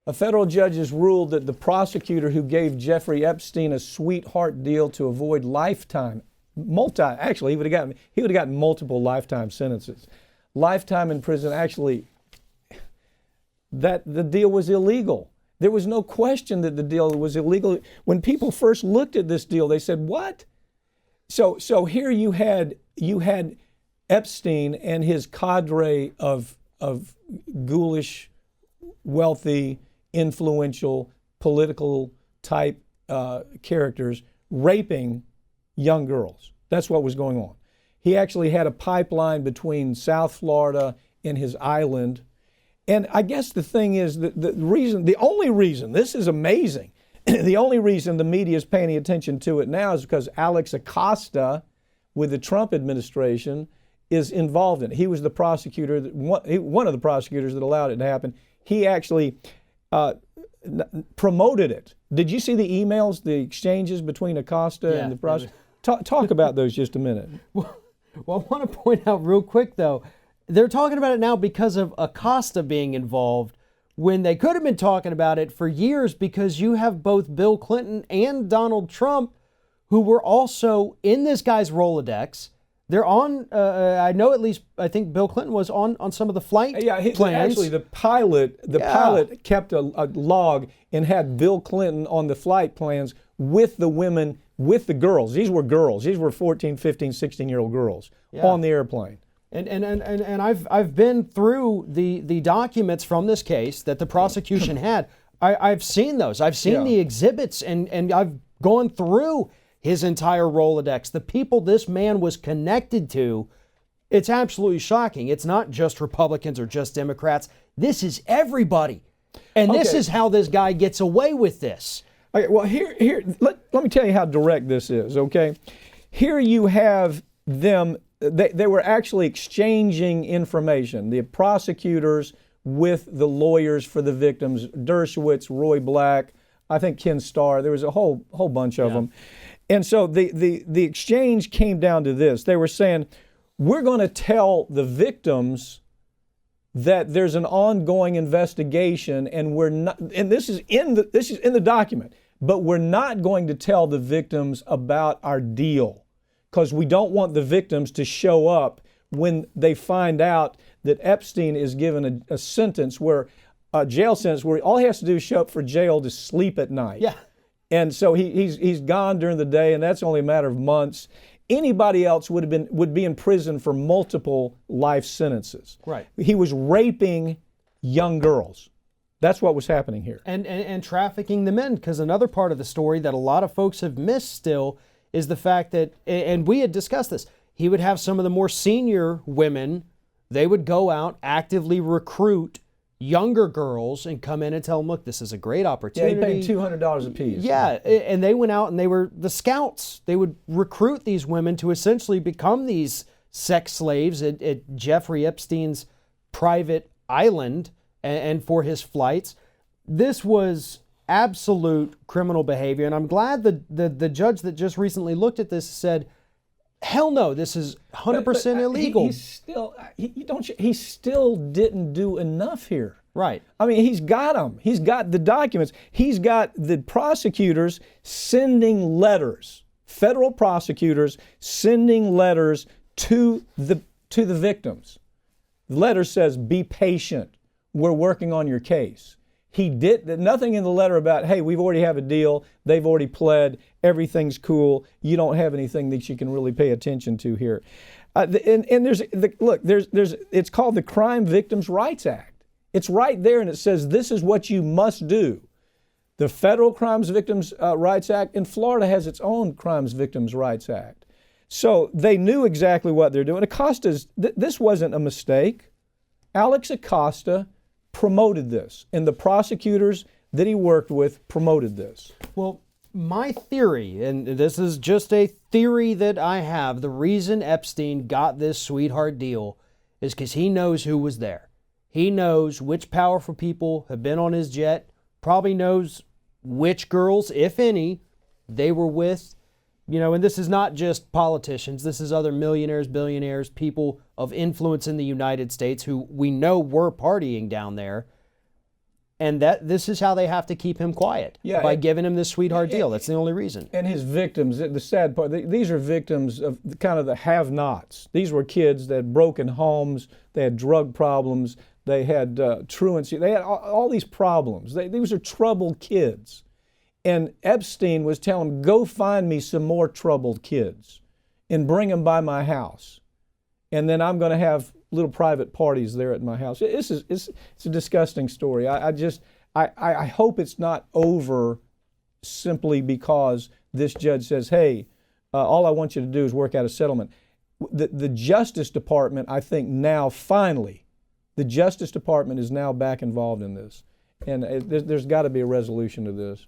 A federal judge has ruled that the prosecutor who gave Jeffrey Epstein a sweetheart deal to avoid lifetime, actually he would have gotten multiple lifetime sentences. Lifetime in prison, actually, that the deal was illegal. There was no question that the deal was illegal. When people first looked at this deal, they said, "What?" So here you had Epstein and his cadre of ghoulish, wealthy, influential, political type characters raping young girls. That's what was going on. He actually had a pipeline between South Florida and his island. And I guess the thing is that the only reason, this is amazing, the only reason the media is paying attention to it now is because Alex Acosta with the Trump administration is involved in it. He was the prosecutor, one of the prosecutors that allowed it to happen. He actually promoted it. Did you see the emails, the exchanges between Acosta and the prosecutor? Talk about those just a minute. Well, I want to point out real quick, though, they're talking about it now because of Acosta being involved when they could have been talking about it for years, because you have both Bill Clinton and Donald Trump who were also in this guy's Rolodex. They're on, I know at least, I think Bill Clinton was on some of the flight plans. Actually, the pilot kept a log and had Bill Clinton on the flight plans with the women, with the girls. These were girls. These were 14, 15, 16-year-old girls on the airplane. And I've been through the documents from this case that the prosecution had. I've seen those. I've seen the exhibits, and I've gone through his entire Rolodex. The people this man was connected to, it's absolutely shocking. It's not just Republicans or just Democrats. This is everybody. And this is how this guy gets away with this. Okay, well, let me tell you how direct this is, okay? Here you have them. They were actually exchanging information, the prosecutors with the lawyers for the victims, Dershowitz, Roy Black, I think Ken Starr. There was a whole bunch of them. And so the exchange came down to this. They were saying, we're going to tell the victims that there's an ongoing investigation, and we're not, and this is in the document, but we're not going to tell the victims about our deal, because we don't want the victims to show up when they find out that Epstein is given a sentence where, a jail sentence where all he has to do is show up for jail to sleep at night. Yeah. And so he's gone during the day, and that's only a matter of months. Anybody else would be in prison for multiple life sentences. Right. He was raping young girls. That's what was happening here. And trafficking them in, because another part of the story that a lot of folks have missed still is the fact that, and we had discussed this, he would have some of the more senior women, they would go out, actively recruit younger girls and come in and tell them, look, this is a great opportunity. Yeah, he paid $200 a piece. Yeah, and they went out and they were the scouts. They would recruit these women to essentially become these sex slaves at Jeffrey Epstein's private island and for his flights. This was absolute criminal behavior, and I'm glad the judge that just recently looked at this said, hell no, this is 100% illegal. He still didn't do enough here. Right. I mean, he's got them. He's got the documents. He's got the prosecutors sending letters, federal prosecutors sending letters to the victims. The letter says, be patient. We're working on your case. He did nothing in the letter about, hey, we've already have a deal. They've already pled. Everything's cool. You don't have anything that you can really pay attention to here. It's called the Crime Victims' Rights Act. It's right there, and it says this is what you must do. The Federal Crimes Victims Rights Act, and Florida has its own Crimes Victims Rights Act. So they knew exactly what they're doing. This wasn't a mistake. Alex Acosta promoted this, and the prosecutors that he worked with promoted this. Well, my theory, and this is just a theory that I have, the reason Epstein got this sweetheart deal is because he knows who was there. He knows which powerful people have been on his jet, probably knows which girls, if any, they were with. You know, and this is not just politicians. This is other millionaires, billionaires, people of influence in the United States who we know were partying down there. And that this is how they have to keep him quiet, Yeah, by and- giving him this sweetheart deal. That's the only reason. And his victims, the sad part, these are victims of kind of the have-nots. These were kids that had broken homes, they had drug problems, they had truancy, they had all these problems. These are troubled kids. And Epstein was telling them, go find me some more troubled kids and bring them by my house. And then I'm going to have little private parties there at my house. It's a disgusting story. I hope it's not over simply because this judge says, hey, all I want you to do is work out a settlement. The Justice Department, I think now, finally, the Justice Department is now back involved in this. And there's got to be a resolution to this.